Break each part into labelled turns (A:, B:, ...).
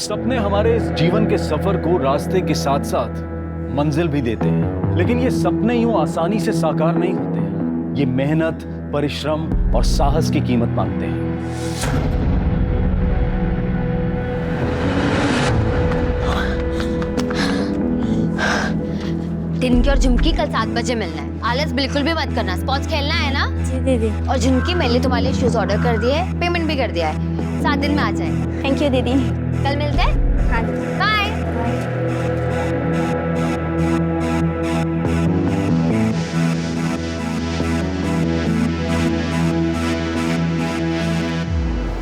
A: सपने हमारे इस जीवन के सफर को रास्ते के साथ साथ मंजिल भी देते हैं, लेकिन ये सपने यूं आसानी से साकार नहीं होते हैं। ये मेहनत, परिश्रम और साहस की कीमत मांगते हैं।
B: टिनकी और झुमकी कल 7 बजे मिलना है। आलस बिल्कुल भी मत करना। स्पॉट्स खेलना है ना?
C: जी दीदी।
B: और झुमकी, मैंने तुम्हारे लिए शूज ऑर्डर कर दिए हैं, पेमेंट भी कर दिया है। 7 दिन में आ जाए।
C: थैंक यू दीदी।
B: कल मिलते हैं।
C: हाँ।
B: बाय।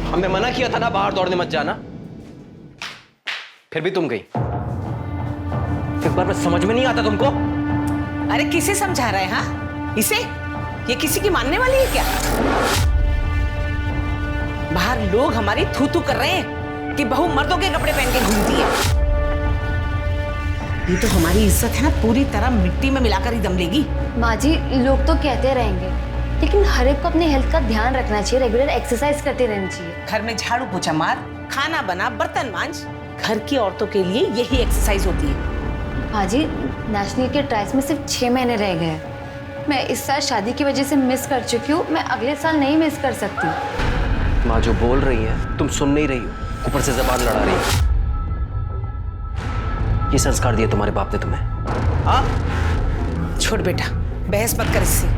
D: हमने मना किया था ना बाहर दौड़ने मत जाना, फिर भी तुम गई। एक बार बस समझ में नहीं आता तुमको?
E: अरे किसे समझा रहे हैं? हाँ, इसे? ये किसी की मानने वाली है क्या? बाहर लोग हमारी थू थू कर रहे हैं कि बहू मर्दों के कपड़े पहन के घूमती है। ये तो हमारी इज्जत है ना, पूरी तरह मिट्टी में मिलाकर ही दम लेगी।
B: माँ जी, लोग तो कहते रहेंगे, लेकिन हर एक को अपनी हेल्थ का ध्यान रखना चाहिए। रेगुलर एक्सरसाइज करते रहनी चाहिए।
E: घर में झाड़ू पोछा मार, खाना बना, बर्तन मांज। घर की औरतों के लिए यही एक्सरसाइज होती है।
B: माँ जी, नेशनल के ट्रायल्स में सिर्फ 6 महीने रह गए हैं। मैं इस साल शादी की वजह से मिस कर चुकी हूँ। मैं अगले साल नहीं मिस कर सकती।
D: माँ जो बोल रही है तुम सुन नहीं रही हो, ऊपर से जबान लड़ा रही हो। ये संस्कार दिए तुम्हारे बाप ने तुम्हें? हाँ?
E: छोड़ बेटा, बहस मत कर इससे।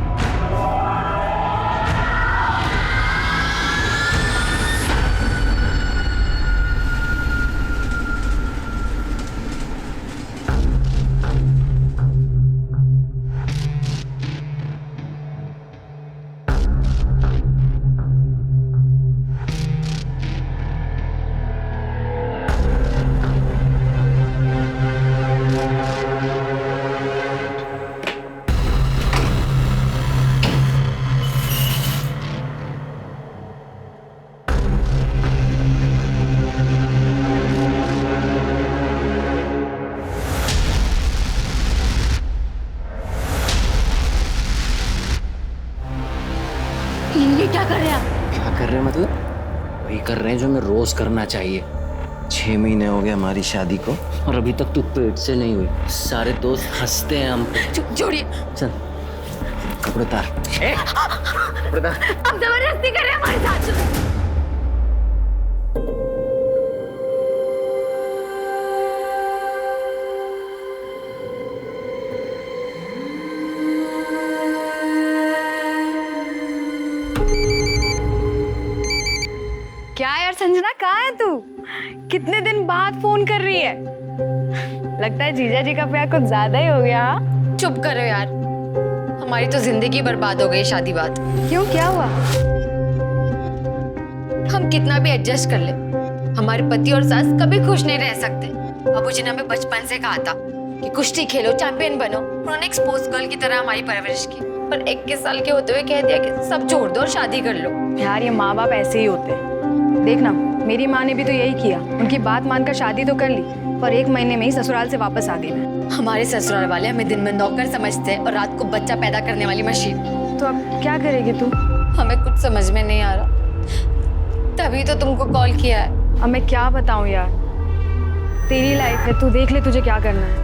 B: ये क्या कर रहे हैं आप?
D: क्या कर रहे हैं मतलब? वही कर रहे हैं जो हमें रोज करना चाहिए। 6 महीने हो गए हमारी शादी को और अभी तक तू पेट से नहीं हुई। सारे दोस्त हंसते हैं हम पे।
B: छोड़िए।
D: चल कपड़े उतार। कपड़े उतार।
B: आप जबरदस्ती कर रहे हैं हमारे साथ।
C: क्या यार संजना, कहाँ है तू? कितने दिन बाद फोन कर रही है? लगता है जीजा जी का प्यार कुछ ज्यादा ही हो गया। हाँ?
B: चुप करो यार, हमारी तो जिंदगी बर्बाद हो गई शादी बाद।
C: क्यों, क्या हुआ?
B: हम कितना भी एडजस्ट कर ले, हमारे पति और सास कभी खुश नहीं रह सकते। बाबूजी ने हमें बचपन से कहा था कि कुश्ती खेलो, चैंपियन बनो। उन्होंने एक स्पोर्ट्स गर्ल की तरह हमारी परवरिश की, पर 21 साल के होते हुए कह दिया कि सब छोड़ दो और शादी कर लो।
C: यार ये माँ बाप ऐसे ही होते हैं। देखना, मेरी माँ ने भी तो यही किया। उनकी बात मानकर शादी तो कर ली, पर 1 महीने में ही ससुराल से वापस आ गई मैं।
B: हमारे ससुराल वाले हमें दिन में नौकर समझते हैं और रात को बच्चा पैदा करने वाली मशीन।
C: तो अब क्या करेगी तू?
B: हमें कुछ समझ में नहीं आ रहा, तभी तो तुमको कॉल किया है।
C: अब मैं क्या बताऊं यार, तेरी लाइफ है, तू देख ले तुझे क्या करना है।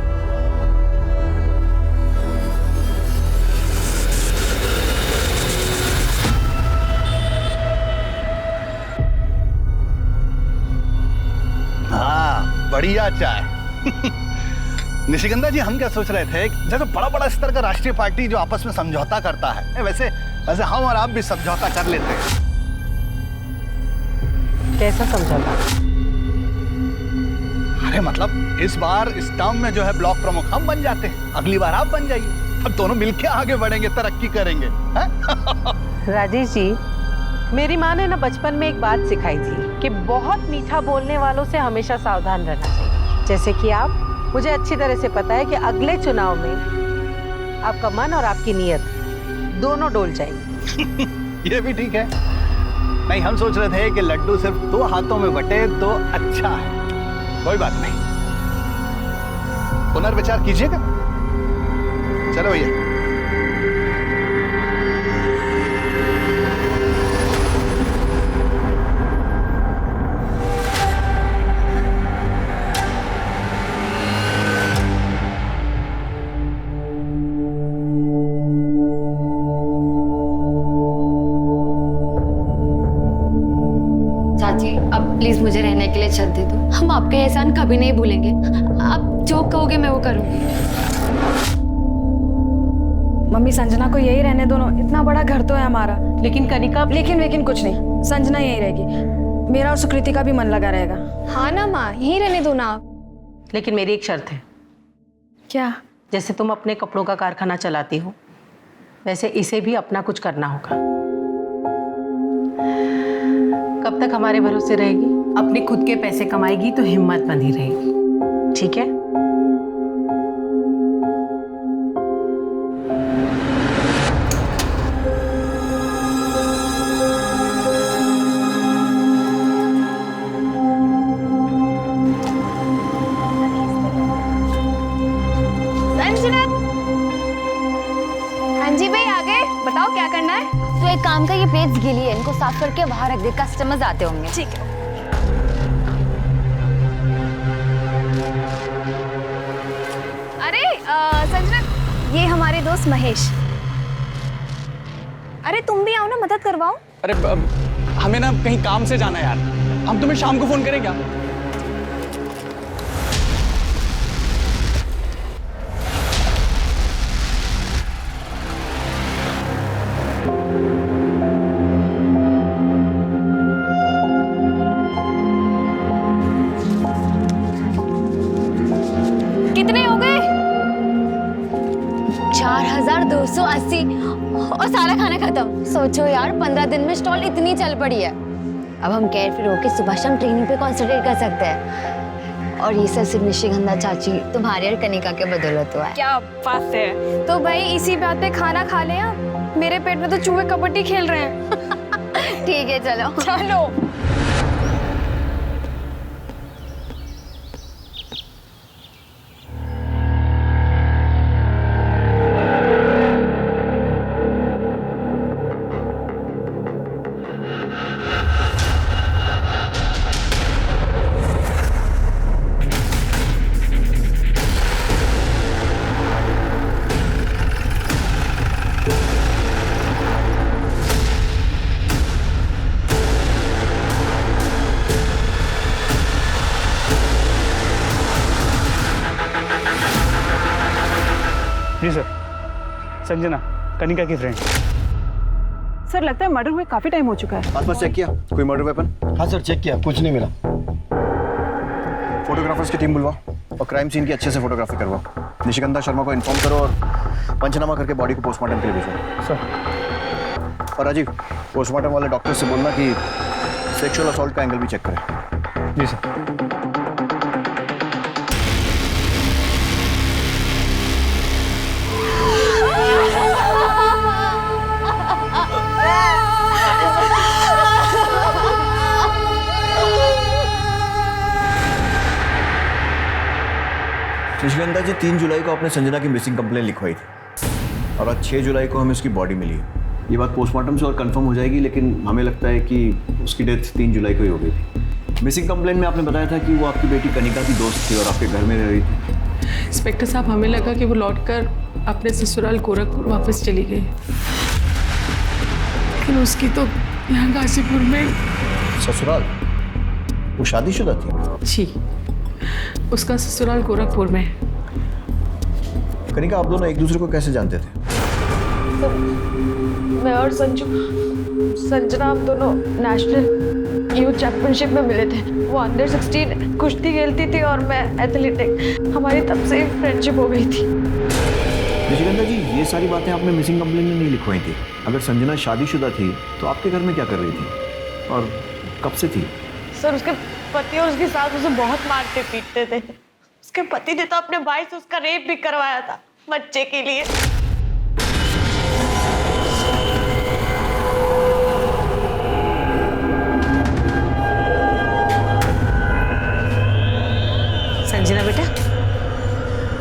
F: हाँ, बढ़िया चाय। निशिगंधा जी, हम क्या सोच रहे थे, जैसे बड़ा बड़ा स्तर का राष्ट्रीय पार्टी जो आपस में समझौता करता है, वैसे वैसे हम और आप भी समझौता कर लेते हैं।
E: कैसा समझौता?
F: अरे मतलब इस बार इस टर्म में जो है ब्लॉक प्रमुख हम बन जाते हैं, अगली बार आप बन जाइए। अब दोनों मिलके आगे बढ़ेंगे, तरक्की करेंगे।
G: राजेश जी, मेरी माँ ने ना बचपन में एक बात सिखाई थी कि बहुत मीठा बोलने वालों से हमेशा सावधान रहना चाहिए। जैसे कि आप, मुझे अच्छी तरह से पता है कि अगले चुनाव में आपका मन और आपकी नीयत दोनों डोल जाएंगी।
F: ये भी ठीक है। नहीं, हम सोच रहे थे कि लड्डू सिर्फ 2 हाथों में बटे तो अच्छा है। कोई बात नहीं, पुनर्विचार कीजिएगा। चलो भैया।
B: दे दो, हम आपका एहसान कभी नहीं भूलेंगे। आप जो कहोगे मैं वो करूँगी।
C: मम्मी संजना को यही रहने दो ना, इतना बड़ा घर तो है हमारा।
G: लेकिन कनिका,
C: लेकिन कुछ नहीं, संजना यही रहेगी, मेरा और सुकृति का भी मन लगा रहेगा। हाँ ना माँ, यहीं रहने दो ना आप।
G: लेकिन मेरी एक शर्त है।
C: क्या?
G: जैसे तुम अपने कपड़ों का कारखाना चलाती हो, वैसे इसे भी अपना कुछ करना होगा। कब तक हमारे भरोसे रहेगी? अपने खुद के पैसे कमाएगी तो हिम्मत बंधी रहेगी, ठीक है?
C: संजना, हाँ जी भाई, आगे बताओ क्या करना है?
B: तो एक काम का, ये प्लेट्स गीली है, इनको साफ करके बाहर रख दे, कस्टमर्स आते होंगे।
C: ठीक है। अरे संजना, ये हमारे दोस्त महेश। अरे तुम भी आओ ना, मदद करवाओ।
H: अरे हमें ना कहीं काम से जाना है यार, हम तुम्हें शाम को फोन करें क्या?
C: कितने हो गए?
B: 4280 और सारा खाना खत्म। सोचो यार, 15 दिन में स्टॉल इतनी चल पड़ी है। अब हम केयर फ्री होकर सुबह शाम ट्रेनिंग पे कॉन्सेंट्रेट कर सकते हैं। और ये सब सिर्फ निशिगंधा चाची तुम्हारी और कनिका के बदौलत हुआ है।
C: क्या बात है। तो भाई इसी बात पे खाना खा लें आप, मेरे पेट में तो चूहे कबड्डी खेल रहे हैं।
B: ठीक है, चलो
C: चलो।
H: जी सर, संजना कनिका की फ्रेंड।
I: सर लगता है मर्डर हुए काफी टाइम हो चुका है।
J: आसपास चेक किया कोई मर्डर वेपन?
K: हाँ सर, चेक किया, कुछ नहीं मिला।
J: फोटोग्राफर्स की टीम बुलवाओ और क्राइम सीन की अच्छे से फोटोग्राफी करवाओ। निशिगंधा शर्मा को इन्फॉर्म करो और पंचनामा करके बॉडी को पोस्टमार्टम के लिए भेजो।
H: सर।
J: और राजीव, पोस्टमार्टम वाले डॉक्टर से बोलना कि सेक्सुअल असॉल्ट का एंगल भी चेक करें।
H: जी सर।
J: निशिगंधा जी 3 जुलाई को आपने संजना की मिसिंग कंप्लेन लिखवाई थी और आज 6 जुलाई को हमें उसकी बॉडी मिली है। ये बात पोस्टमार्टम से और कंफर्म हो जाएगी, लेकिन हमें लगता है कि उसकी डेथ 3 जुलाई को ही हो गई थी। मिसिंग कंप्लेन में आपने बताया था कि वो आपकी बेटी कनिका की दोस्त थी और आपके घर में रह रही थी।
I: इंस्पेक्टर साहब, हमें लगा कि वो लौटकर अपने ससुराल गोरखपुर वापस चली गई, लेकिन उसकी तो यहाँ गाजीपुर में।
J: ससुराल? वो शादीशुदा थी?
I: जी, उसका ससुराल गोरखपुर में।
J: कनिका, आप दोनों एक दूसरे को कैसे जानते थे?
C: मैं और संजना हम दोनों नेशनल यूथ चैंपियनशिप में मिले थे। वो अंडर 16 कुश्ती खेलती थी और मैं एथलेटिक। हमारी तब से फ्रेंडशिप हो गई थी।
J: निशिगंधा जी, ये सारी बातें आपने मिसिंग कंप्लेन में नहीं लिखवाई थी। अगर संजना शादीशुदा थी तो आपके घर में क्या कर रही थी और कब से थी?
C: सर, उसके पति और उसकी सास उसे बहुत मारते पीटते थे। उसके पति ने तो अपने भाई से उसका रेप भी करवाया था बच्चे के लिए।
E: संजना बेटा,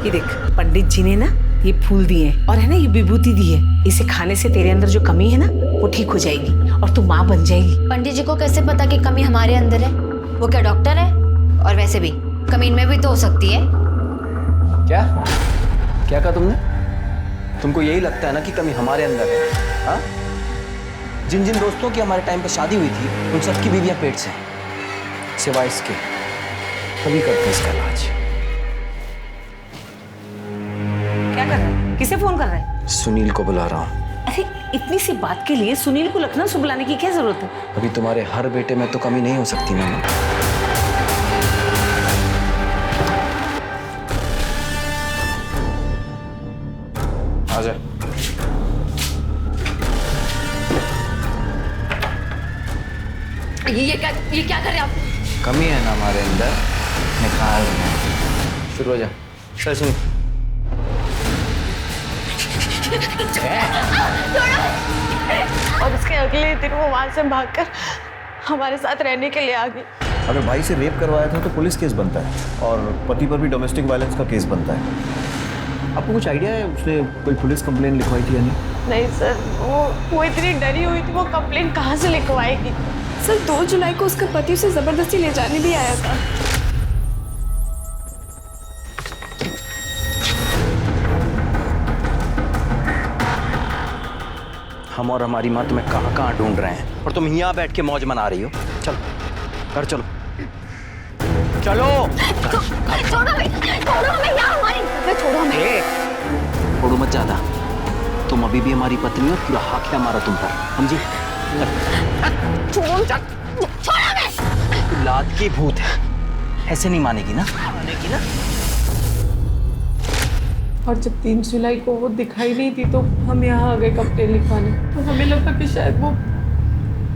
E: ये देख, पंडित जी ने ना ये फूल दिए हैं और है ना ये विभूति दी है। इसे खाने से तेरे अंदर जो कमी है ना वो ठीक हो जाएगी और तू माँ बन जाएगी।
B: पंडित जी को कैसे पता कि कमी हमारे अंदर है? वो क्या डॉक्टर है? और वैसे भी कमी इनमें भी तो हो सकती है।
D: क्या क्या कहा तुमने? तुमको यही लगता है ना कि कमी हमारे अंदर है? हाँ, जिन जिन दोस्तों की हमारे टाइम पे शादी हुई थी उन सबकी बीवियां पेट से हैं, सिवाय इसके तभी करते हैं इसका इलाज।
E: क्या कर रहा है? किसे फोन कर रहा है?
D: सुनील को बुला रहा हूँ।
E: अरे इतनी सी बात के लिए सुनील को लखनऊ से बुलाने की क्या जरूरत है?
D: अभी तुम्हारे हर बेटे में तो कमी नहीं हो सकती ना माँ। आजा।
B: ये क्या कर रहे हैं आप?
D: कमी है ना हमारे अंदर, निकाल रहे हैं। शुरू हो जा। चल सुन।
C: और उसके अगले दिन वो वहाँ से भागकर हमारे साथ रहने के लिए आ गई।
J: अगर भाई से रेप करवाया था तो पुलिस केस बनता है और पति पर भी डोमेस्टिक वायलेंस का केस बनता है। आपको कुछ आइडिया है उसने कोई पुलिस कंप्लेन लिखवाई थी या नहीं?
C: नहीं सर, वो इतनी डरी हुई थी, वो कंप्लेन कहाँ से लिखवाएगी?
I: सर 2 जुलाई को उसका पति उसे जबरदस्ती ले जाने भी आया था।
D: हम और हमारी माँ तुम्हें कहाँ कहाँ ढूंढ रहे हैं और तुम यहाँ बैठ के मौज मना रही हो। चलो घर चलो, चलो।
B: छोड़ो हमें यार, हमारी छोड़ो हमें।
D: छोड़ो मत ज्यादा, तुम अभी भी हमारी पत्नी हो, पूरा हक है हमारा तुम पर, समझी?
B: छोड़ो हमें।
D: लाद की भूत है, ऐसे नहीं मानेगी ना? मानेगी ना?
I: और जब 3 जुलाई को वो दिखाई नहीं थी तो हम यहाँ आ गए कंप्लेन लिखवाने। तो हमें लगा कि शायद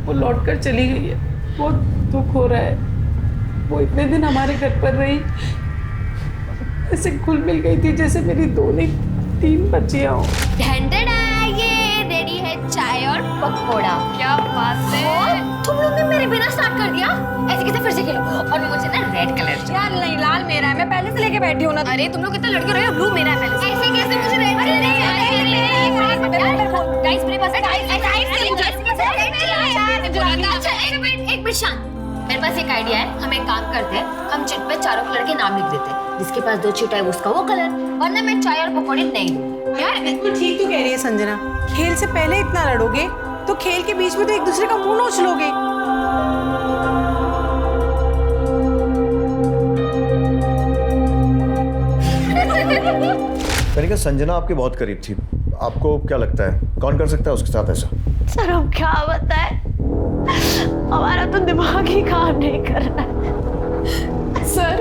I: वो लौट कर चली गई है। बहुत दुख हो रहा है। वो इतने दिन हमारे घर पर रही, ऐसे घुल मिल गई थी जैसे मेरी 2 नहीं 3 बच्चियाँ हो।
B: ये रेडी है चाय और पकौड़ा। क्या बात है, तुम लोग ने मेरे बिना स्टार्ट कर दिया। ऐसे कैसे फिर से खेलो? और मुझे ना रेड कलर यार। नहीं, लाल मेरा है, मैं पहले से लेके बैठी हूँ ना। अरे तुम लोग कितने लड़के रहे हो, ब्लू मेरा है पहले से। ऐसे कैसे मुझे रेड गाइस मेरे पास एक मिनट शांत। मेरे पास एक आइडिया है, हम एक काम करते हैं, हम चिट पे चारों कलर के नाम लिख देते हैं। जिसके पास 2 चिट है उसका वो कलर, वरना मैं चाय और पकौड़े नहीं दूंगी।
E: यार बिल्कुल ठीक तो कह रही है संजना। खेल से पहले इतना लड़ोगे तो खेल के बीच में तो एक दूसरे का मुंह नोच लोगे।
J: कनिका, संजना आपके बहुत करीब थी। आपको क्या लगता है कौन कर सकता है उसके साथ ऐसा?
C: सर हम क्या बताएं, हमारा तो दिमाग ही काम नहीं कर रहा है।
I: सर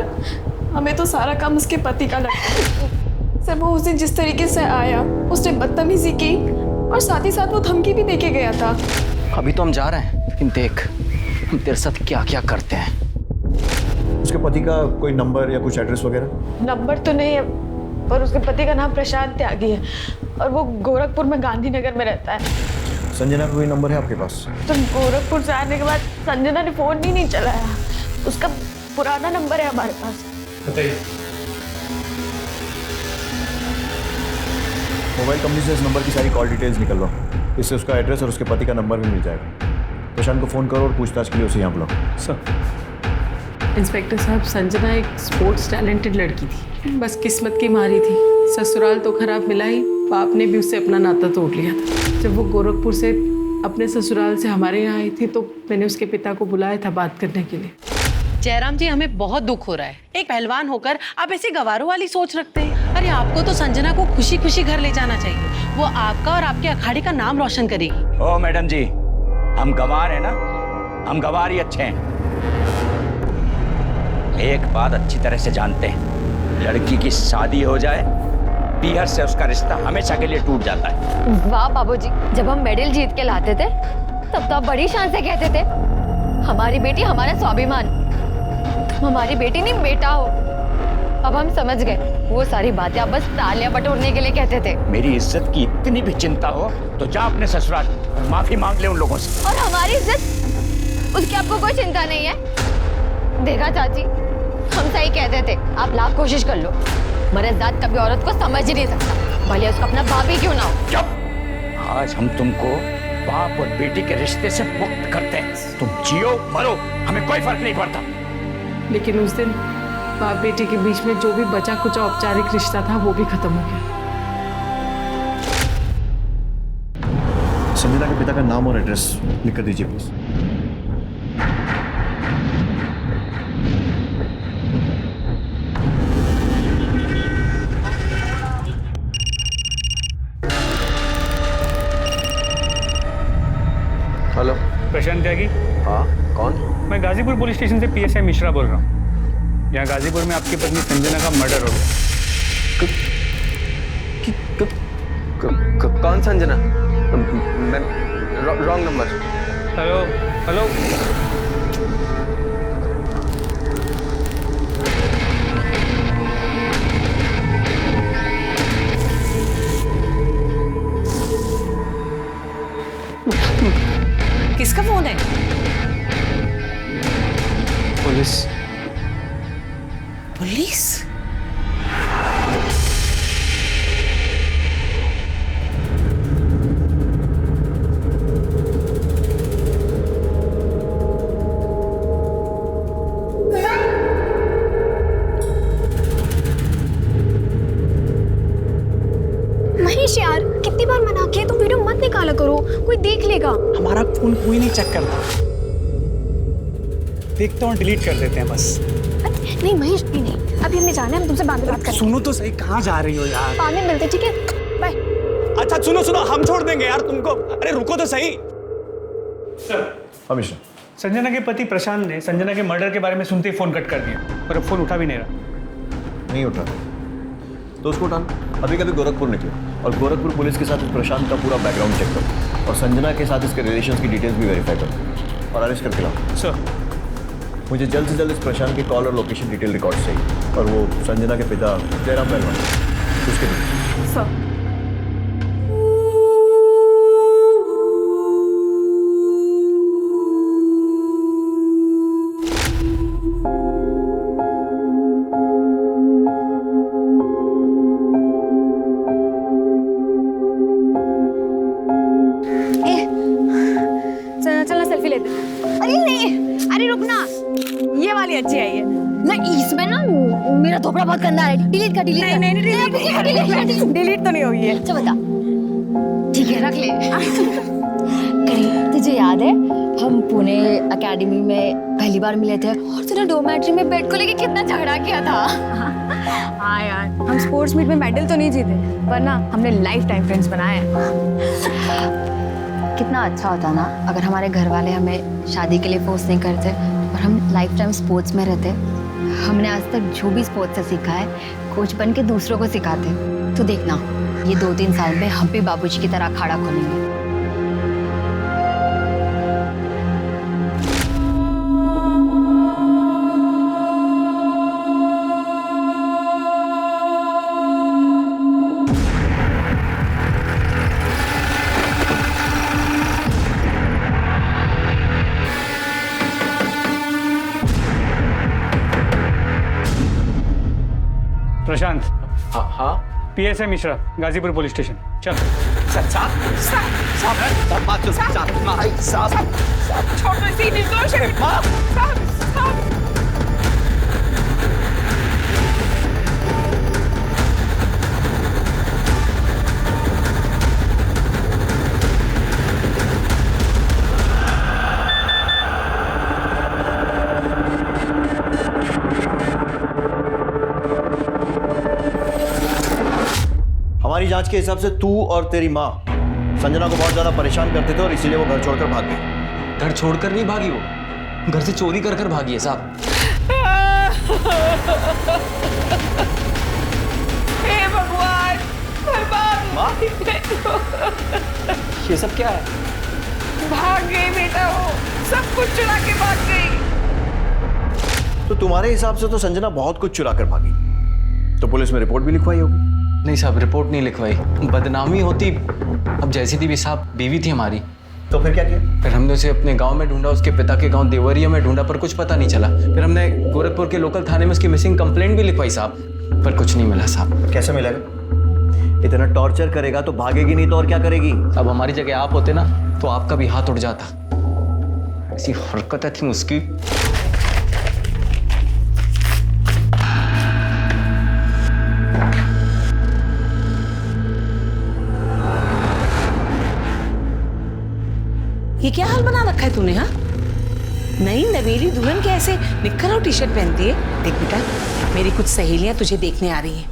I: हमें तो सारा काम उसके पति का लगता है। सर वो उस दिन जिस तरीके से आया, उसने बदतमीजी की और साथ ही साथ वो धमकी भी देके गया था।
D: अभी तो हम जा रहे हैं, लेकिन देख हम तेरे साथ क्या क्या करते हैं।
J: उसके पति का कोई नंबर या कुछ एड्रेस वगैरह?
C: नंबर तो नहीं है, पर उसके पति का नाम प्रशांत त्यागी है और वो गोरखपुर में गांधीनगर में रहता है।
J: संजना का कोई नंबर है आपके पास?
C: तो गोरखपुर से आने के बाद संजना ने फोन ही नहीं चलाया। उसका पुराना नंबर है हमारे पास।
H: बताइए।
J: मोबाइल कंपनी से इस नंबर की सारी कॉल डिटेल्स निकलवाओ, इससे उसका एड्रेस और उसके पति का नंबर भी मिल जाएगा। प्रशांत को फ़ोन करो और पूछताछ के लिए उसे यहाँ बुलाओ।
I: सर इंस्पेक्टर साहब, संजना एक स्पोर्ट्स टैलेंटेड लड़की थी, बस किस्मत की मारी थी। ससुराल तो खराब मिला ही, बाप ने भी उससे अपना नाता तोड़ लिया था। जब वो गोरखपुर से अपने ससुराल से हमारे यहाँ आई थी तो मैंने उसके पिता को बुलाया था बात करने के लिए।
G: जयराम जी, हमें बहुत दुख हो रहा है। एक पहलवान होकर आप ऐसे गवारों वाली सोच रखते हैं। अरे आपको तो संजना को खुशी खुशी घर ले जाना चाहिए। वो आपका और आपके अखाड़े का नाम रोशन करेगी।
K: ओ मैडम जी, हम गवार हैं ना, हम गवार ही अच्छे हैं। एक बात अच्छी तरह से जानते हैं, लड़की की शादी हो जाए, पीहर से उसका रिश्ता हमेशा के लिए टूट जाता है।
B: वाह बाबूजी, जब हम मेडल जीत के लाते थे तब तो आप बड़ी शान से कहते थे हमारी बेटी हमारा स्वाभिमान। तुम हमारी बेटी नहीं बेटा हो। अब हम समझ गए, वो सारी बातें आप बस तालियां बटोरने के लिए कहते थे।
K: मेरी इज्जत की इतनी भी चिंता हो तो जा अपने ससुराल माफी मांग ले उन लोगों से।
B: और हमारी इज्जत, उसकी आपको कोई चिंता नहीं है। देखा चाची, हम सही कहते थे, आप लाख कोशिश कर लो, मर्द कभी औरत को समझ ही नहीं सकता, भले उसका अपना बाप ही क्यों ना हो।
K: चुप! आज हम तुमको बाप और बेटी के रिश्ते से मुक्त करते हैं। तुम जियो मरो, हमें कोई फर्क नहीं पड़ता।
I: लेकिन उस दिन बाप बेटी के बीच में जो भी बचा कुचा औपचारिक रिश्ता था वो भी खत्म हो गया।
J: संजना के पिता का नाम और एड्रेस लिख कर दीजिए प्लीज।
L: पहचान त्यागी?
J: हाँ, कौन?
L: मैं गाजीपुर पुलिस स्टेशन से पीएसआई मिश्रा बोल रहा हूँ। यहाँ गाजीपुर में आपकी पत्नी संजना का मर्डर हो गया।
J: कौन संजना? मैं रॉन्ग नंबर।
L: हेलो हेलो,
E: किसका फोन है?
L: पुलिस।
E: पुलिस?
C: महेश यार, कितनी बार मना किया, तुम वीडियो मत निकाला करो, कोई देख लेगा।
L: हमारा फोन कोई नहीं चेक करता, देखता हूँ डिलीट कर देते हैं बस।
C: नहीं महेश, भी नहीं, अभी हमें जाना है, हम तुमसे बाद में बात करेंगे।
L: सुनो तो सही, कहाँ जा रही हो यार?
C: बाद में मिलते, ठीक है, बाय।
L: अच्छा सुनो सुनो, हम छोड़ देंगे यार तुमको। अरे रुको तो सही।
J: हमेशा
L: संजना के पति प्रशांत ने संजना के मर्डर के बारे में सुनते ही फोन कट कर दिया, और अब फोन उठा भी नहीं रहा।
J: नहीं उठा तो उसको उठाना। अभी कभी गोरखपुर निकले और गोरखपुर पुलिस के साथ इस प्रशांत का पूरा बैकग्राउंड चेक करो और संजना के साथ इसके रिलेशंस की डिटेल्स भी वेरीफाई करो और अरेस्ट करके लाओ।
L: सर,
J: मुझे जल्द से जल्द इस प्रशांत के कॉल और लोकेशन डिटेल रिकॉर्ड चाहिए और वो संजना के पिता जयराम पहलवान उसके भी।
C: सर चलना सेल्फी लेते हैं। अरे नहीं, अरे रुकना, ये वाली अच्छी आई है। नहीं, इसमें ना मेरा थोपड़ा बहुत गंदा है, डिलीट कर, डिलीट। नहीं डिलीट तो नहीं होगी है। अच्छा बता, ठीक है रख ले। अरे तुझे याद है हम पुणे एकेडमी में पहली बार मिले थे और तूने डोमेट्री में बेड को लेके कितना झगड़ा किया था? हाँ यार, हम स्पोर्ट्स मीट में मेडल तो नहीं जीते, पर ना हमने लाइफ टाइम फ्रेंड्स बनाए हैं। कितना अच्छा होता ना अगर हमारे घर वाले हमें शादी के लिए फोर्स नहीं करते और हम लाइफ टाइम स्पोर्ट्स में रहते। हमने आज तक जो भी स्पोर्ट्स से सीखा है, कोच बन के दूसरों को सिखाते। तो देखना, ये 2-3 साल में हम भी बाबूजी की तरह अखाड़ा खोलेंगे।
L: प्रशांत।
J: हाँ हाँ,
L: PSI Mishra, Ghazipur police station. चल।
J: हमारी जांच के हिसाब से तू और तेरी माँ संजना को बहुत ज्यादा परेशान करते थे और इसीलिए वो घर छोड़कर भाग गई।
D: घर छोड़कर नहीं भागी, वो घर से चोरी कर कर भागी है साहब।
E: हे भगवान, बर्बाद।
D: ये सब क्या है?
E: भाग गई बेटा, वो सब कुछ चुरा के भाग गई।
J: तो तुम्हारे हिसाब से तो संजना बहुत कुछ चुरा कर भागी, तो पुलिस में रिपोर्ट भी लिखवाई होगी?
D: नहीं साहब, रिपोर्ट नहीं लिखवाई, बदनामी होती। अब जैसी थी भी साहब, बीवी थी हमारी।
J: तो फिर क्या किया?
D: फिर हमने उसे अपने गांव में ढूंढा, उसके पिता के गांव देवरिया में ढूंढा, पर कुछ पता नहीं चला। फिर हमने गोरखपुर के लोकल थाने में उसकी मिसिंग कंप्लेंट भी लिखवाई साहब, पर कुछ नहीं मिला साहब।
J: कैसे मिलेगा? इतना टॉर्चर करेगा तो भागेगी नहीं तो और क्या करेगी?
D: अब हमारी जगह आप होते ना तो आपका भी हाथ उड़ जाता। ऐसी हरकतें थी उसकी।
E: ये क्या हाल बना रखा है तूने? हाँ, नई नवेली दुल्हन के ऐसे निक्कर और टी शर्ट पहनती है। देख बेटा, मेरी कुछ सहेलियां तुझे देखने आ रही हैं,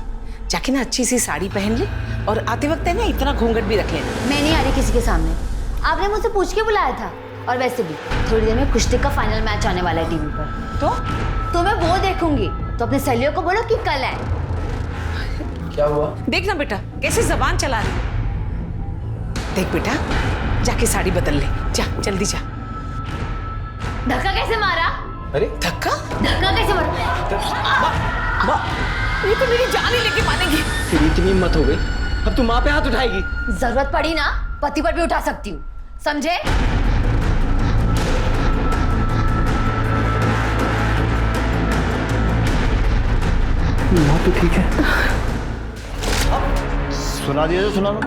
E: जाके ना अच्छी सी साड़ी पहन ले और आते वक्त है ना इतना घूंघट भी रख लेना।
B: मैं नहीं आ रही किसी के सामने, आपने मुझसे पूछ के बुलाया था। और वैसे भी थोड़ी देर में कुश्ती का फाइनल मैच आने वाला है टीवी पर। तो मैं वो देखूंगी। तो अपने सहेलियों को बोलो कि कल है।
D: क्या हुआ?
E: देख ना बेटा कैसे जबान चला रही। देख बेटा जाके साड़ी बदल ले, जा जल्दी जा।
B: धक्का कैसे मारा?
D: अरे
E: धक्का
B: कैसे मारा?
E: ये तो मेरी जान ही लेके मानेगी।
D: तेरी इतनी हिम्मत हो गई, अब तू माँ पे हाथ उठाएगी?
B: जरूरत पड़ी ना पति पर भी उठा सकती हूँ, समझे?
J: माँ तो ठीक है। सुना दिया तो सुना लो।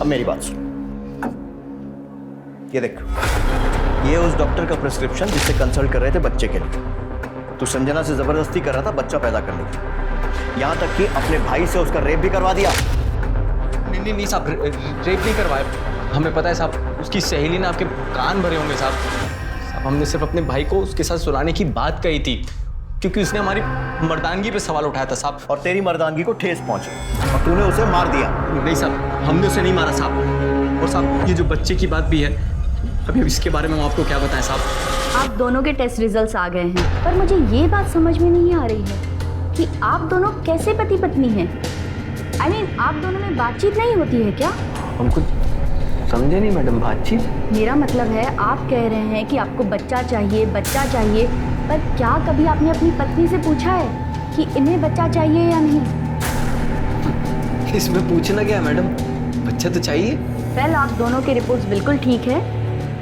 J: अब मेरी बात सुन। ये देख, ये उस डॉक्टर का प्रिस्क्रिप्शन जिससे कंसल्ट कर रहे थे बच्चे के लिए। तू संजना से जबरदस्ती कर रहा था बच्चा पैदा करने की, यहाँ तक कि अपने भाई से उसका रेप भी करवा दिया।
D: नहीं साहब, रेप नहीं करवाया। हमें पता है साहब, उसकी सहेली ने आपके कान भरे होंगे साहब। हमने सिर्फ अपने भाई को उसके साथ सुलाने की बात कही थी, क्योंकि उसने हमारी मर्दानगी पे सवाल उठाया था साहब।
J: और तेरी मर्दानगी को ठेस पहुंची और तूने उसे मार दिया।
D: नहीं साहब, हमने उसे नहीं मारा साहब। और साहब ये जो बच्चे की बात भी है, अभी इसके बारे में हम आपको क्या बताएं साहब।
M: आप दोनों के टेस्ट रिजल्ट्स आ गए हैं, पर मुझे ये बात समझ में नहीं आ रही है कि आप दोनों कैसे पति पत्नी हैं। I mean, आप दोनों में बातचीत नहीं होती है क्या?
D: हम कुछ समझे नहीं मैडम। बातचीत?
M: मेरा मतलब है आप कह रहे हैं कि आपको बच्चा चाहिए, पर क्या कभी आपने अपनी पत्नी से पूछा है कि इन्हें बच्चा चाहिए या नहीं?
D: इसमें पूछना क्या है मैडम, बच्चा तो चाहिए।
M: वेल, आप दोनों की रिपोर्ट्स बिल्कुल ठीक है,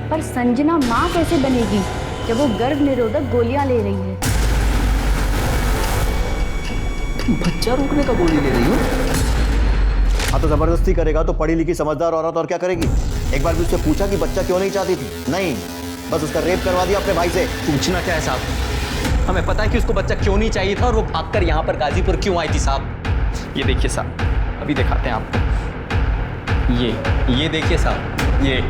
M: पर संजना माँ कैसे बनेगी जब वो गर्भ निरोधक गोलियां ले रही है?
D: बच्चा रोकने का गोली ले रही हो?
J: हाँ तो जबरदस्ती करेगा तो पढ़ी लिखी समझदार औरत और क्या करेगी? एक बार भी उससे पूछा कि बच्चा क्यों नहीं चाहती थी? नहीं, बस उसका रेप करवा दिया अपने भाई से।
D: पूछना क्या है साहब, हमें पता है कि उसको बच्चा क्यों नहीं चाहिए था और वो भागकर यहाँ पर गाजीपुर क्यों आई थी साहब। ये देखिए साहब, अभी दिखाते हैं आपको। ये देखिए साहब, ये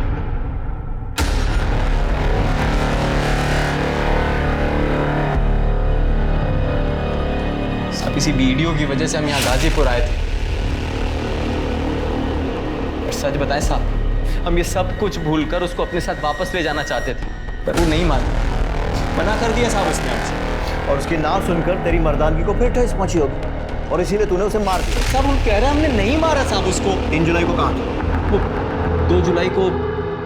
D: साहब इसी वीडियो की वजह से हम यहाँ गाजीपुर आए थे। और सच बताएं साहब, हम ये सब कुछ भूलकर उसको अपने साथ वापस ले जाना चाहते थे, पर वो नहीं माना, मना कर दिया साहब उसने हमसे।
J: और उसकी ना सुनकर तेरी मर्दानगी को फिर ठेस पहुंची होगी और इसीलिए तूने उसे मार दिया।
D: साहब वो कह रहे हैं हमने नहीं मारा साहब उसको।
J: 3 जुलाई को कहाँ थे?
D: वो 2 जुलाई को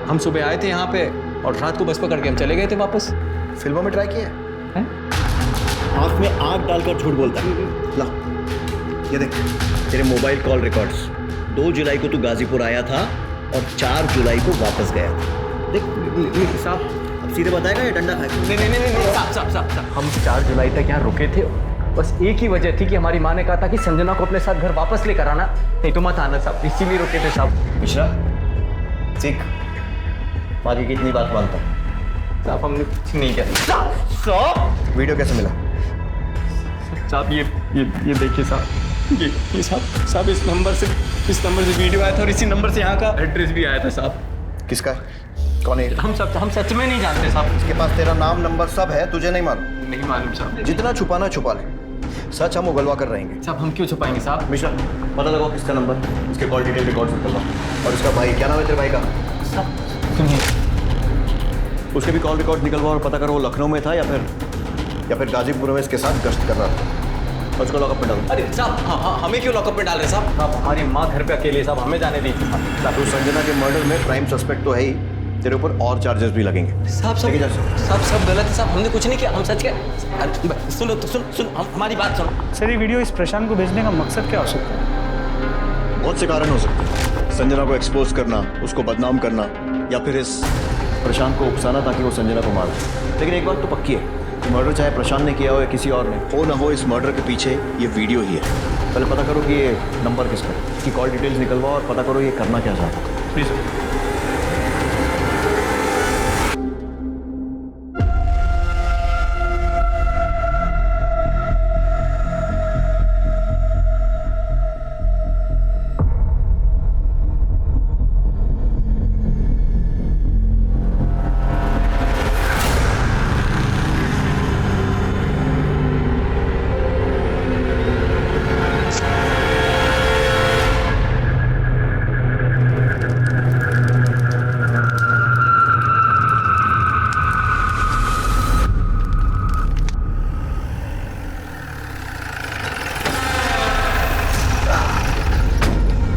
D: हम सुबह आए थे यहाँ पे और रात को बस पकड़ के हम चले गए थे वापस।
J: फिल्मों में ट्राई किया है? आँख में आँख डालकर झूठ बोलता है। ला, ये देख तेरे मोबाइल कॉल रिकॉर्ड्स। 2 जुलाई को तू गाजीपुर आया था और 4 जुलाई को वापस गया था। देख
D: साहब,
J: अब सीधे बताएगा या डंडा खाएगा?
D: नहीं साहब, हम 4 जुलाई तक यहाँ रुके थे। बस एक ही वजह थी कि हमारी माँ ने कहा था कि संजना को अपने साथ घर वापस लेकर आना, नहीं तो मत आना साहब, इसीलिए रुके थे साहब।
J: मिश्रा सीख, माँ की कितनी बात मानता है?
D: साहब हमने कुछ नहीं किया।
J: वीडियो कैसे मिला?
D: साहब ये देखिए साहब, ये साहब इस नंबर से वीडियो आया था और इसी नंबर से यहाँ का एड्रेस भी आया था साहब।
J: किसका? कौन है?
D: हम सच में नहीं जानते साहब।
J: इसके पास तेरा नाम नंबर सब है, तुझे नहीं मालूम?
D: नहीं मालूम साहब।
J: जितना छुपाना छुपा ले, सच हम उगलवा कर रहेंगे।
D: साहब हम क्यों छुपाएंगे साहब?
J: मिश्रा पता लगाओ किसका नंबर, इसके कॉल डिटेल रिकॉर्ड निकलवाओ। और इसका भाई, क्या नाम है तेरे भाई का?
D: साहब
J: उसके भी कॉल रिकॉर्ड निकलवाओ और पता करो वो लखनऊ में था या फिर गाजीपुर में इसके साथ गश्त कर रहा था। और उसको लॉकअप में डालो।
D: अरे साहब हमें क्यों लॉकअप में डाल रहे साहब? साहब हमारी माँ घर पे अकेले, साहब हमें जाने दीजिए साहब।
J: तो संजना के मर्डर में प्राइम सस्पेक्ट तो है ही, तेरे ऊपर और चार्जेस भी लगेंगे।
D: साहब सब गलत है साहब, हमने कुछ नहीं किया, हम सच के। सुनो तो सुन हमारी बात सुनो।
L: सर ये वीडियो इस प्रशांत को भेजने का मकसद क्या हो सकता है?
J: बहुत से कारण हो सकते हैं। संजना को एक्सपोज करना, उसको बदनाम करना, या फिर इस प्रशांत को उकसाना ताकि वो संजना को मार दे। लेकिन एक बात तो पक्की है, मर्डर चाहे प्रशांत ने किया हो या किसी और ने, हो ना हो इस मर्डर के पीछे ये वीडियो ही है। पहले पता करो कि ये नंबर किसका है, इसकी कॉल डिटेल्स निकलवाओ और पता करो ये करना क्या चाहता है।
L: प्लीज़।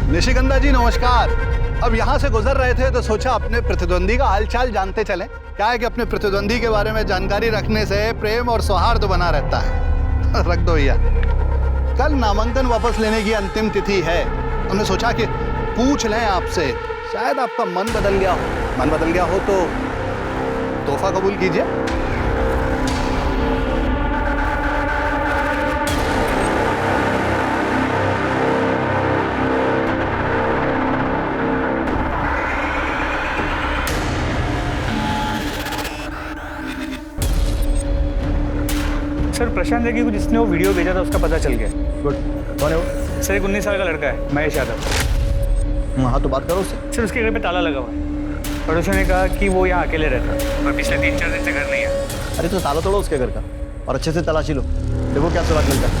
F: निशिगंधा जी नमस्कार। अब यहाँ से गुजर रहे थे तो सोचा अपने प्रतिद्वंदी का हालचाल जानते चलें। क्या है कि अपने प्रतिद्वंदी के बारे में जानकारी रखने से प्रेम और सौहार्द बना रहता है। रख दो भैया। कल नामांकन वापस लेने की अंतिम तिथि है। हमने सोचा कि पूछ लें आपसे, शायद आपका मन बदल गया हो। मन बदल गया हो तो तोहफा कबूल कीजिए।
L: सर प्रशांत नेगी को जिसने वो वीडियो भेजा था उसका पता चल गया।
J: गुड। कौन है वो?
L: सर एक 19 साल का लड़का है, महेश यादव।
J: हाँ तो बात करो उससे।
L: सर उसके घर पे ताला लगा हुआ है। पड़ोसियों ने कहा कि वो यहाँ अकेले रहता है और पिछले 3-4 दिन से घर नहीं है।
J: अरे तो ताला तोड़ो उसके घर का और अच्छे से तलाशी लो, देखो क्या सुराग मिलता है।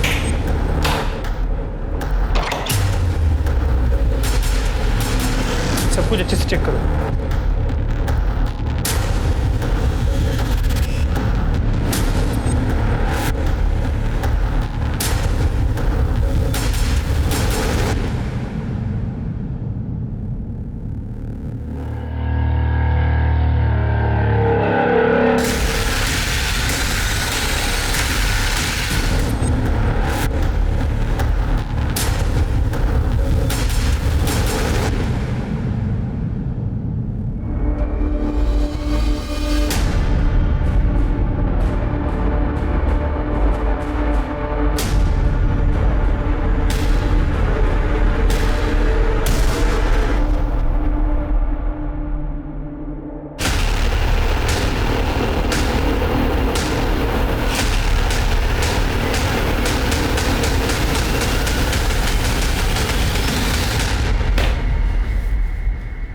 L: सब कुछ अच्छे से चेक करो।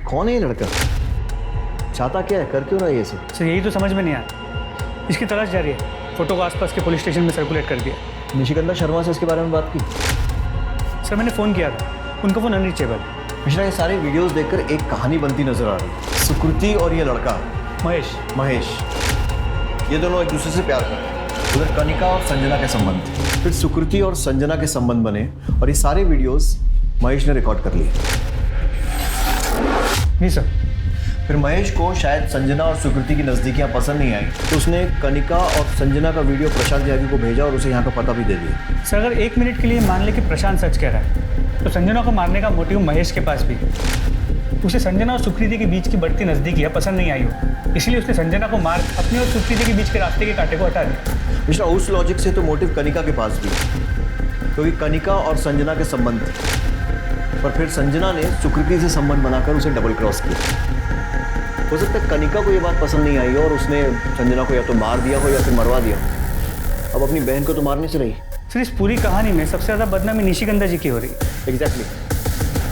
J: कौन है ये लड़का? चाहता क्या है, कर क्यों रहा है ये सब?
L: सर यही तो समझ में नहीं आया। इसकी तलाश जारी है। फोटो को आसपास के पुलिस स्टेशन में सर्कुलेट कर दिया।
J: निशिगंधा शर्मा से इसके बारे में बात की?
L: सर मैंने फ़ोन किया था, उनका फ़ोन अनरीचेबल।
J: मिश्रा, ये सारे वीडियोस देखकर एक कहानी बनती नजर आ रही है। सुकृति और ये लड़का महेश, ये दोनों एक दूसरे से प्यार करते हैं। उधर कनिका और संजना के संबंध, फिर सुकृति और संजना के संबंध बने और ये सारे वीडियोस महेश ने रिकॉर्ड कर लिए।
L: नहीं सर।
J: फिर महेश को शायद संजना और सुकृति की नज़दीकियाँ पसंद नहीं आई तो उसने कनिका और संजना का वीडियो प्रशांत त्यागी को भेजा और उसे यहाँ का पता भी दे दिया।
L: सर अगर 1 मिनट के लिए मान ले कि प्रशांत सच कह रहा है तो संजना को मारने का मोटिव महेश के पास भी है। उसे संजना और सुकृति के बीच की बढ़ती नज़दीकी पसंद नहीं आई हो, इसलिए उसने संजना को मार अपने और सुकृति के बीच के रास्ते के कांटे को हटा दिया।
J: मिश्रा, उस लॉजिक से तो मोटिव कनिका के पास भी है, क्योंकि कनिका और संजना के संबंध थे, पर फिर संजना ने सुकृति से संबंध बनाकर उसे डबल क्रॉस किया। हो सकता है कनिका को ये बात पसंद नहीं आई हो और उसने संजना को या तो मार दिया हो या फिर मरवा दिया हो। अब अपनी बहन को तो मारने से रही।
L: सर इस पूरी कहानी में सबसे ज़्यादा बदनामी निशिगंधा जी की हो रही है।
J: एग्जैक्टली।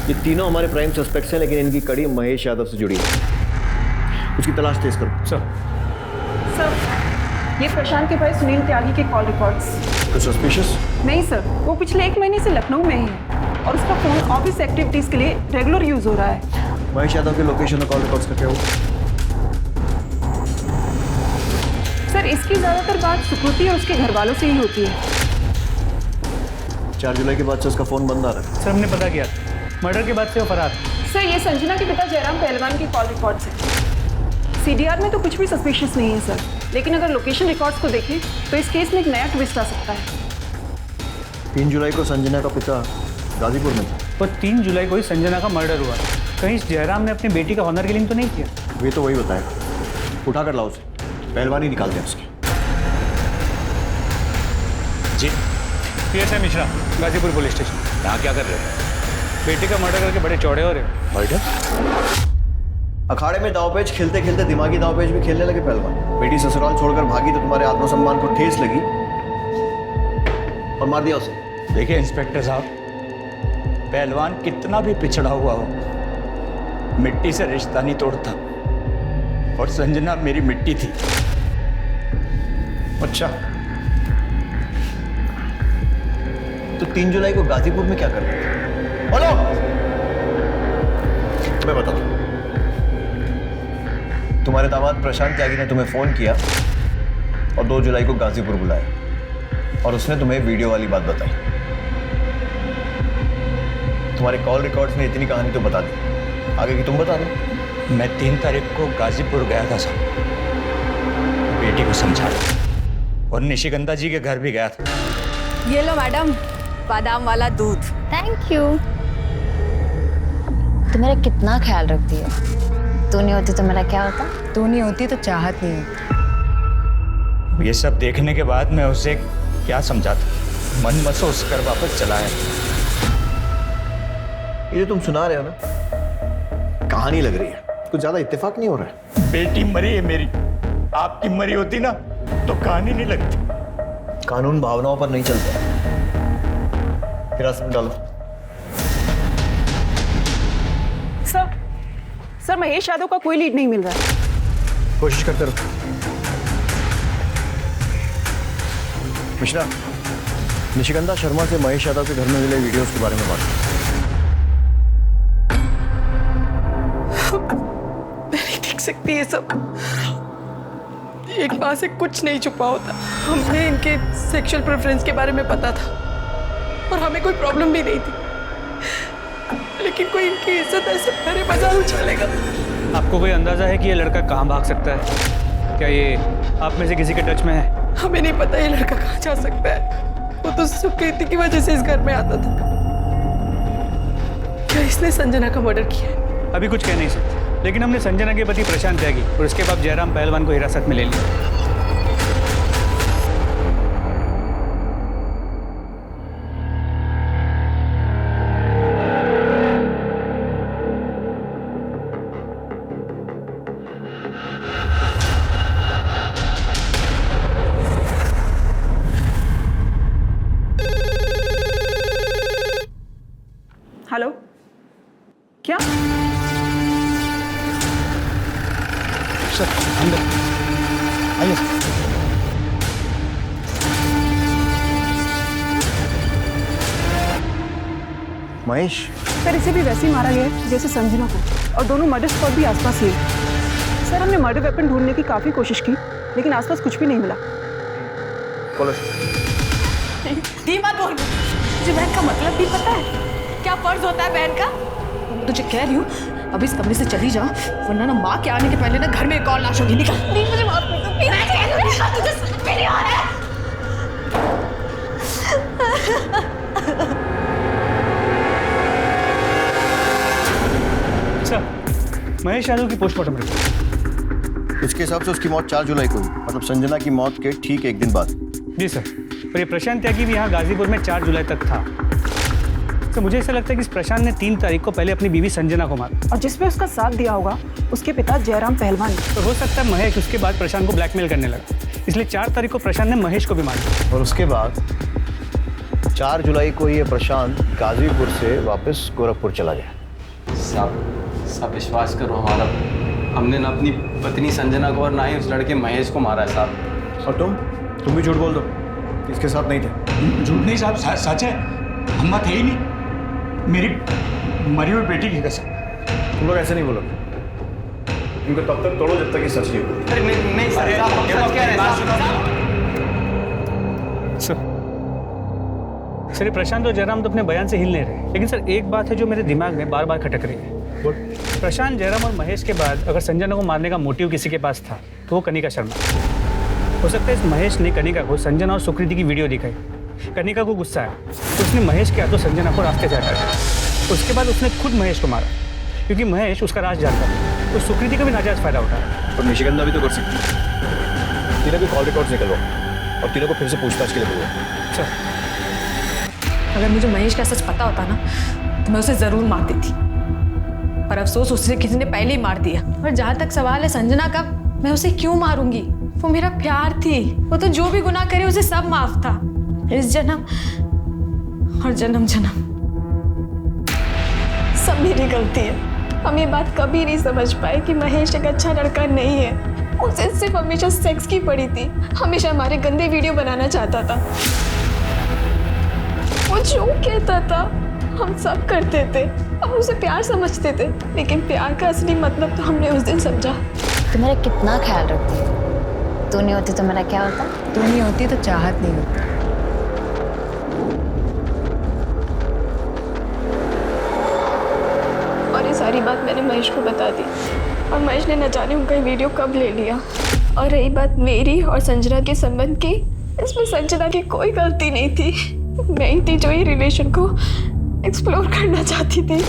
J: ये तीनों हमारे प्राइम सस्पेक्ट्स हैं, लेकिन इनकी कड़ी महेश यादव से जुड़ी है। उसकी तलाश तेज करो।
N: सर ये प्रशांत के भाई सुनील त्यागी के कॉल रिकॉर्ड्स।
J: कुछ सस्पिशियस?
N: नहीं सर, वो पिछले 1 महीने से लखनऊ में ही है और उसका फोन ऑफिस एक्टिविटीज के लिए रेगुलर यूज हो रहा है।
J: महेश यादव के लोकेशन और कॉल रिकॉर्ड्स का क्या हुआ?
N: सर इसकी ज्यादातर बात सुकृति और उसके घर वालों से ही होती है।
J: 4 जुलाई के बाद से उसका फोन बंद आ रहा है।
L: सर हमने पता किया, मर्डर के बाद से वो फरार।
N: सर ये संजना के पिता जयराम पहलवान की कॉल रिकॉर्ड्स हैं। सीडीआर में तो कुछ भी सस्पिशियस नहीं है सर, लेकिन अगर लोकेशन रिकॉर्ड्स को देखें तो इस केस में एक नया ट्विस्ट आ सकता है।
J: 3 जुलाई को संजना का पिता गाजीपुर में था
L: और 3 जुलाई को ही संजना का मर्डर हुआ। कहीं जयराम ने अपनी बेटी का ऑनर किलिंग तो नहीं किया?
J: वे तो वही बताया। उठा कर लाओ उसे, पहलवान ही निकाल दें उसकी।
K: जी
L: PSI Mishra, Ghazipur police station.
K: यहाँ क्या कर रहे हैं?
L: बेटी का मर्डर करके बड़े चौड़े हो रहे।
K: मर्डर?
J: अखाड़े में दावपेच खेलते खेलते दिमागी दावपेच भी खेलने लगे पहलवान। बेटी ससुराल छोड़कर भागी तो तुम्हारे आत्मसम्मान को ठेस लगी और मार दिया उसे।
K: देखिए इंस्पेक्टर साहब, पहलवान कितना भी पिछड़ा हुआ हो, मिट्टी से रिश्ता नहीं तोड़ता, और संजना मेरी मिट्टी थी।
J: अच्छा, तो 3 जुलाई को गाजीपुर में क्या कर रहे थे? बोलो, मैं बताता हूं। तुम्हारे दामाद प्रशांत त्यागी ने तुम्हें फोन किया और 2 जुलाई को गाजीपुर बुलाया और उसने तुम्हें वीडियो वाली बात बताई। तुम्हारे कॉल रिकॉर्ड्स में इतनी कहानी तो बता दी, आगे की तुम बता दो।
K: मैं 3 तारीख को गाजीपुर गया था साहब, बेटी को समझाया और निशिगंधा जी के घर भी गया था।
B: ये लो मैडम, बादाम वाला दूध।
M: Thank you. तू मेरा कितना ख्याल रखती है। तू नहीं होती तो मेरा क्या होता?
B: तू नहीं होती तो चाहत नहीं होती।
K: ये सब देखने के बाद मैं उसे क्या समझाता, मन महसूस कर वापस चला आया।
J: ये जो तुम सुना रहे हो ना, कहानी लग रही है, कुछ ज्यादा इत्तेफाक नहीं हो रहा है।
K: बेटी मरी है मेरी, आपकी मरी होती ना तो कहानी नहीं लगती।
J: कानून भावनाओं पर नहीं चलता, हिरासत में डालो।
N: सर महेश यादव का कोई लीड नहीं मिल रहा है।
J: कोशिश करते रहो। मिश्रा, निशिगंधा शर्मा से महेश यादव के घर में मिले वीडियोस के बारे में बात
I: मैं नहीं देख सकती ये सब। एक माँ से कुछ नहीं छुपा होता। हमें इनके सेक्सुअल प्रेफरेंस के बारे में पता था और हमें कोई प्रॉब्लम भी नहीं थी, लेकिन कोई इनकी इज्जत ऐसे भरे बाजार उछालेगा।
L: आपको कोई अंदाजा है कि ये लड़का कहाँ भाग सकता है? क्या ये आप में से किसी के टच में है?
I: हमें नहीं पता ये लड़का कहाँ जा सकता है। वो तो सुकृति की वजह से इस घर में आता था। क्या इसने संजना का मर्डर किया है?
L: अभी कुछ कह नहीं सकते, लेकिन हमने संजना के पति प्रशांत त्यागी और उसके बाद जयराम पहलवान को हिरासत में ले लिया।
N: हेलो, क्या?
F: सर अंदर आइए।
J: महेश,
N: सर इसे भी वैसे ही मारा गया है जैसे संजना को, और दोनों मर्डर स्पॉट भी आसपास ही है। सर हमने मर्डर वेपन ढूंढने की काफी कोशिश की, लेकिन आसपास कुछ भी नहीं मिला।
I: दी मत बोल, तुझे बहन का मतलब भी पता है? क्या फर्ज होता है बहन का? तुझे कह रही हूँ अब इस कमरे से चली जा, वरना ना माँ के आने के पहले ना घर में एक और लाश होगी। निकल। दी मुझे माफ कर दो, प्लीज। तुझे समझ में नहीं आ रहा है।
L: सर, महेश यादव की पोस्टमार्टम रिपोर्ट।
J: इसके हिसाब से उसकी मौत 4 जुलाई को हुई, मतलब संजना की मौत के ठीक एक दिन बाद।
L: जी सर, और ये प्रशांत त्यागी भी यहाँ गाजीपुर में 4 जुलाई तक था। तो मुझे ऐसा लगता है कि इस प्रशांत ने 3 तारीख को पहले अपनी बीवी संजना को मारा,
N: और जिसपे उसका साथ दिया होगा उसके पिता जयराम पहलवान।
L: तो हो सकता है महेश उसके बाद प्रशांत को ब्लैकमेल करने लगा, इसलिए 4 तारीख को प्रशांत ने महेश को भी मार दिया।
J: और उसके बाद 4 जुलाई को ये प्रशांत गाजीपुर से वापस गोरखपुर चला गया।
D: साहब विश्वास करो हमारा, हमने ना अपनी पत्नी संजना को और ना ही उस लड़के महेश को मारा है साहब।
J: और तुम भी झूठ बोल दो, इसके साथ नहीं थे।
K: झूठ नहीं साहब, सच है, हम थे ही नहीं। मेरी मरी हुई बेटी की कसम।
J: तुम लोग ऐसे नहीं बोलोगे, इनको तब तक तोड़ो जब तक ये सच नहीं बोलते।
D: अरे नहीं सर, हम सच कह रहे हैं।
L: सर, ये प्रशांत और जयराम तो अपने बयान से हिल नहीं रहे, लेकिन सर एक बात है जो मेरे दिमाग में बार बार खटक रही है। प्रशांत, जयराम और महेश के बाद अगर संजना को मारने का मोटिव किसी के पास था तो वो कनिका शर्मा। हो सकता है इस महेश ने कनिका को संजना और सुकृति की वीडियो दिखाई, कनिका को गुस्सा आया तो उसने महेश के हाथों संजना को रास्ते से हटा दिया। उसके बाद उसने खुद महेश को मारा, क्योंकि महेश उसका राज जानता था, तो सुकृति का भी नाजायज फायदा उठाया।
J: और निशिगंधा भी तो कर सकती है। तीनों के कॉल रिकॉर्ड्स निकलवाओ और तीनों को फिर से पूछताछ के लिए बोलो।
L: सर,
B: अगर मुझे महेश का सच पता होता ना तो मैं उसे जरूर मार देती, पर अफसोस उसे किसी ने पहले ही मार दिया। और जहाँ तक सवाल है संजना का, मैं उसे क्यों मारूंगी? वो मेरा प्यार थी, वो तो जो भी गुनाह करे उसे सब माफ था, इस जन्म और जन्म जन्म सब मेरी गलती है। हम ये बात कभी नहीं समझ पाए कि महेश एक अच्छा लड़का नहीं है। उसे सिर्फ हमेशा सेक्स की पड़ी थी, हमेशा हमारे गंदे वीडियो बनाना चाहता था। वो जो कहता था हम सब करते थे, हम उसे प्यार समझते थे, लेकिन प्यार का असली मतलब तो हमने उस दिन समझा।
M: तू मेरा कितना ख्याल रखती है। तू नहीं होती तो मेरा क्या होता?
B: तू नहीं होती तो चाहत नहीं होती।
C: महेश को बता दी और महेश ने न जाने उनका वीडियो कब ले लिया। और रही बात मेरी और संजना के संबंध की, इसमें संजना की कोई गलती नहीं थी। मैं ही थी जो ये रिलेशन को एक्सप्लोर करना चाहती थी।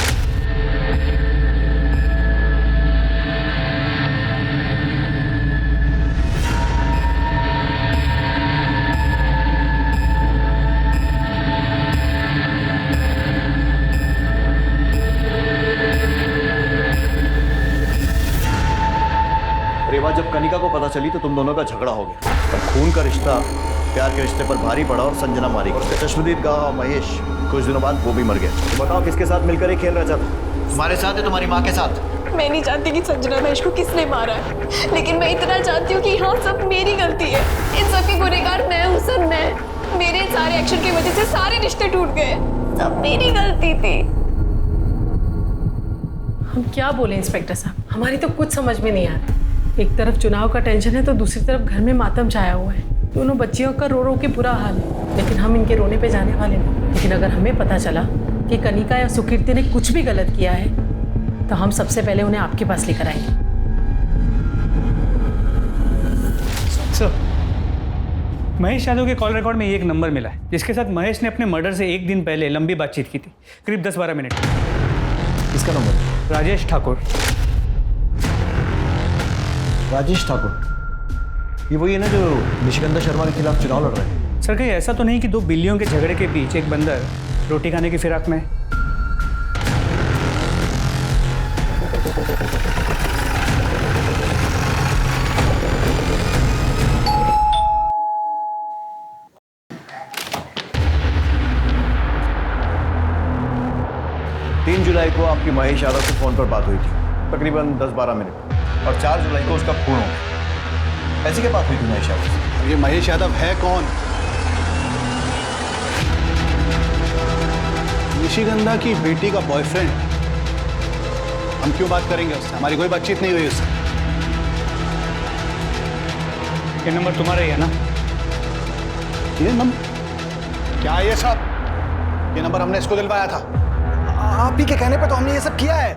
J: रेवा, जब कनिका को पता चली तो तुम दोनों का झगड़ा हो गया और खून का रिश्ता प्यार के रिश्ते पर भारी पड़ा और संजना मारी गई। चश्मदीद गाँव महेश कुछ दिनों बाद वो भी मर गया। तो बताओ किसके साथ मिलकर ये खेल रहा था? तुम्हारे साथ है, तुम्हारी माँ के साथ?
C: मैं नहीं जानती कि संजना महेश को किसने मारा है, लेकिन मैं इतना जानती हूँ कि हाँ सब मेरी गलती है। इन सब की गुनहगार मैं हूँ सर। मैं मेरे सारे एक्शन की वजह से सारे रिश्ते टूट गए। सब मेरी गलती थी।
I: हम क्या बोले इंस्पेक्टर साहब, हमारी तो कुछ समझ में नहीं आ रहा। एक तरफ चुनाव का टेंशन है तो दूसरी तरफ घर में मातम छाया हुआ है। दोनों बच्चियों का रो रो के बुरा हाल है, लेकिन हम इनके रोने पे जाने वाले नहीं। लेकिन अगर हमें पता चला कि कनिका या सुकीर्ति ने कुछ भी गलत किया है तो हम सबसे पहले उन्हें आपके पास लेकर आएंगे।
L: सर, महेश यादव के कॉल रिकॉर्ड में एक नंबर मिला है जिसके साथ महेश ने अपने मर्डर से एक दिन पहले लंबी बातचीत की थी, करीब 10-12 मिनट।
J: किसका नंबर?
L: राजेश ठाकुर।
J: राजेश ठाकुर, ये वही है ना जो निशिगंधा शर्मा के खिलाफ चुनाव लड़ रहे हैं?
L: सर, कहीं ऐसा तो नहीं कि 2 बिल्लियों के झगड़े के बीच एक बंदर रोटी खाने की फिराक में है?
J: जुलाई को आपकी महेश यादव से फोन पर बात हुई थी, तकरीबन 10-12 मिनट, और 4 जुलाई को उसका खून हो गया। ऐसी क्या बात हुई थी महेश यादव से?
F: ये महेश यादव है कौन? निशिगंधा की बेटी का बॉयफ्रेंड। हम क्यों बात करेंगे उससे? हमारी कोई बातचीत नहीं हुई उससे।
L: ये नंबर तुम्हारा ही है ना?
F: ये नंबर क्या है ये सब? ये नंबर हमने इसको दिलवाया था।
H: आप ही के कहने पे तो हमने ये सब किया है।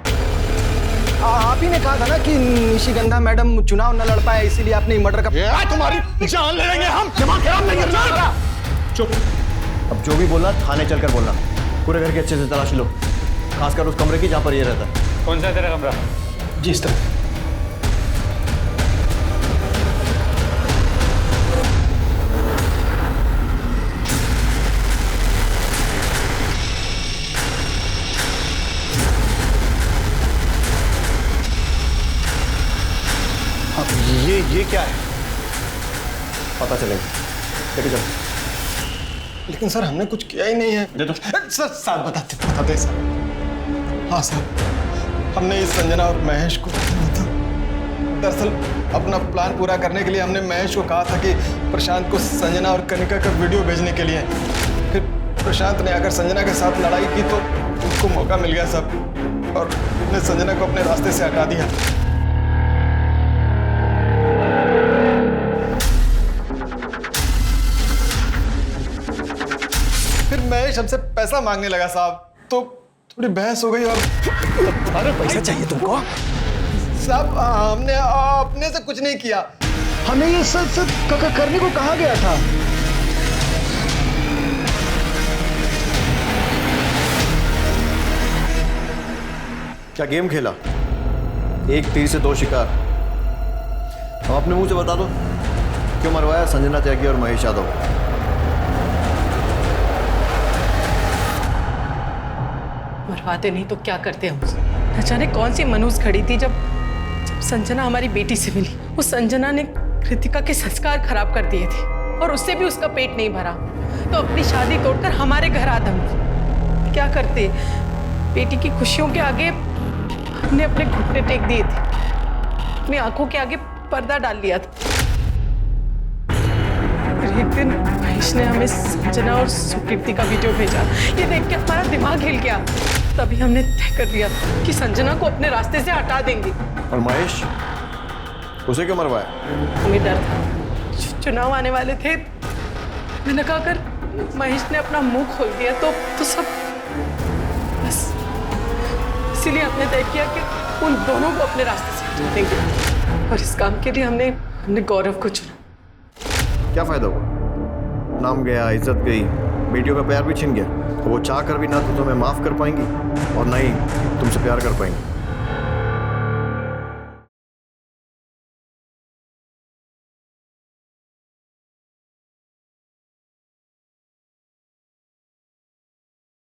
H: आप ही ने कहा था ना कि निशिगंधा मैडम चुनाव न लड़ पाए, इसीलिए आपने मर्डर का।
F: तुम्हारी जान ले लेंगे हम। दिमाग खराब नहीं करना।
J: चुप। अब जो भी बोलना थाने चलकर बोलना। पूरे घर की अच्छे से तलाशी लो, खासकर उस कमरे की जहां पर ये रहता है।
L: कौन सा तेरा कमरा?
H: जी इस तरह।
F: ये क्या है?
J: पता चलेगा, लेके चलो।
H: लेकिन सर हमने कुछ किया ही नहीं है।
J: दे दो।
H: सर बताते सर। हाँ सर, हमने इस संजना और महेश को था। दरअसल अपना प्लान पूरा करने के लिए हमने महेश को कहा था कि प्रशांत को संजना और कनिका का वीडियो भेजने के लिए। फिर प्रशांत ने आकर संजना के साथ लड़ाई की तो उसको मौका मिल गया सब, और उसने संजना को अपने रास्ते से हटा दिया। महेश हमसे पैसा मांगने लगा साहब, तो थोड़ी बहस हो गई। और
F: अरे पैसा चाहिए तुमको?
H: साहब हमने अपने से कुछ नहीं किया,
F: हमें ये सब करने को कहा गया था।
J: क्या गेम खेला? एक तीर से 2 शिकार। अब अपने मुंह से बता दो, क्यों मरवाया संजना त्यागी और महेश यादव?
I: मरवाते नहीं तो क्या करते हम? न जाने कौन सी मनूस खड़ी थी जब संजना हमारी बेटी से मिली। उस संजना ने कृतिका के संस्कार खराब कर दिए थे और उससे भी उसका पेट नहीं भरा, तो अपनी शादी तोड़कर हमारे घर आ धमकी। क्या करते? बेटी की खुशियों के आगे हमने अपने घुटने टेक दिए थे, अपनी आंखों के आगे पर्दा डाल लिया था। एक दिन महेश ने हमें संजना और सुकीर्ति का वीडियो भेजा। ये देख के हमारा दिमाग हिल गया। तभी हमने तय कर लिया कि संजना को अपने रास्ते से हटा देंगे।
J: और महेश, उसे क्यों मरवाया?
I: हमें डर था, चुनाव आने वाले थे। मैंने कहा अगर महेश ने अपना मुंह खोल दिया तो सब बस, इसीलिए हमने तय किया कि उन दोनों को अपने रास्ते से हटा देंगे। और इस काम के लिए हमने गौरव को चुना।
J: क्या फायदा हुआ? नाम गया, इज्जत गई, बेटियों का प्यार भी छिन गया। तो वो चाह कर भी ना तो तुम्हें माफ कर पाएंगी और ना ही तुमसे प्यार कर पाएंगी।